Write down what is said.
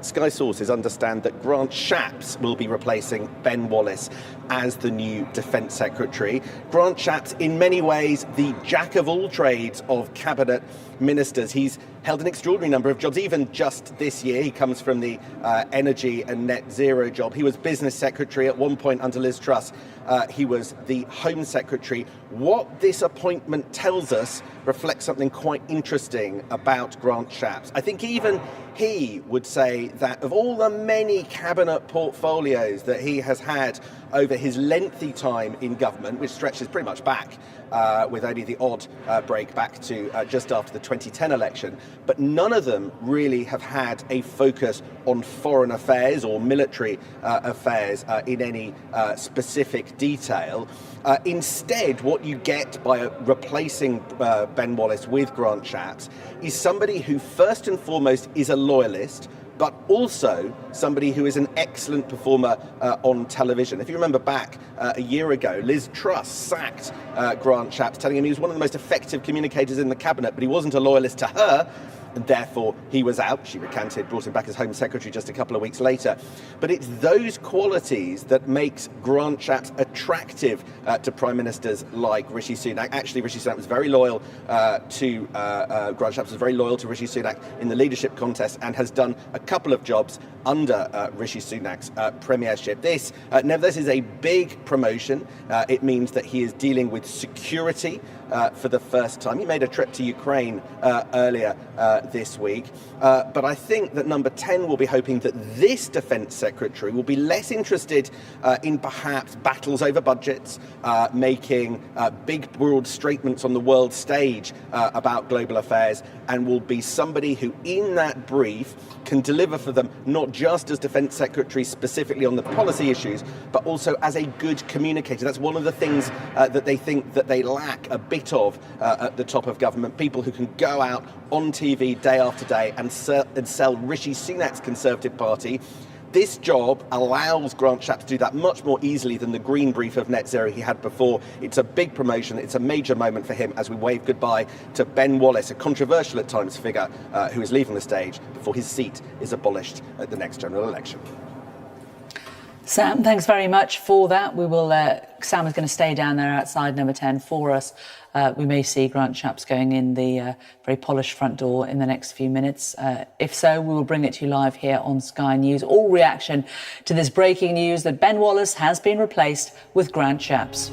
Sky sources understand that Grant Shapps will be replacing Ben Wallace as the new Defence Secretary. Grant Shapps, in many ways, the jack of all trades of cabinet ministers. He's held an extraordinary number of jobs, even just this year. He comes from the energy and net zero job. He was business secretary at one point under Liz Truss. He was the Home Secretary. What this appointment tells us reflects something quite interesting about Grant Shapps. I think even he would say that of all the many cabinet portfolios that he has had over his lengthy time in government, which stretches pretty much back with only the odd break back to just after the 2010 election, but none of them really have had a focus on foreign affairs or military affairs in any specific detail. Instead, what you get by replacing Ben Wallace with Grant Shapps is somebody who first and foremost is a loyalist, but also somebody who is an excellent performer on television. If you remember back a year ago, Liz Truss sacked Grant Shapps, telling him he was one of the most effective communicators in the cabinet, but he wasn't a loyalist to her, and therefore he was out. She recanted, brought him back as Home Secretary just a couple of weeks later. But it's those qualities that makes Grant Shapps attractive to Prime Ministers like Rishi Sunak. Actually, Rishi Sunak was very loyal Grant Shapps was very loyal to Rishi Sunak in the leadership contest and has done a couple of jobs under Rishi Sunak's premiership. This, nevertheless, is a big promotion. It means that he is dealing with security for the first time. He made a trip to Ukraine earlier this week. But I think that number 10 will be hoping that this Defence Secretary will be less interested in perhaps battles over budgets, making big, broad statements on the world stage about global affairs, and will be somebody who, in that brief, can deliver for them, not just as Defence Secretary specifically on the policy issues, but also as a good communicator. That's one of the things that they think that they lack a bit of at the top of government, people who can go out on TV day after day and sell Rishi Sunak's Conservative Party. This job allows Grant Shapps to do that much more easily than the green brief of net zero he had before. It's a big promotion. It's a major moment for him as we wave goodbye to Ben Wallace, a controversial at times figure who is leaving the stage before his seat is abolished at the next general election. Sam, thanks very much for that. We will. Sam is going to stay down there outside number 10 for us. We may see Grant Shapps going in the very polished front door in the next few minutes. If so, we will bring it to you live here on Sky News. All reaction to this breaking news that Ben Wallace has been replaced with Grant Shapps.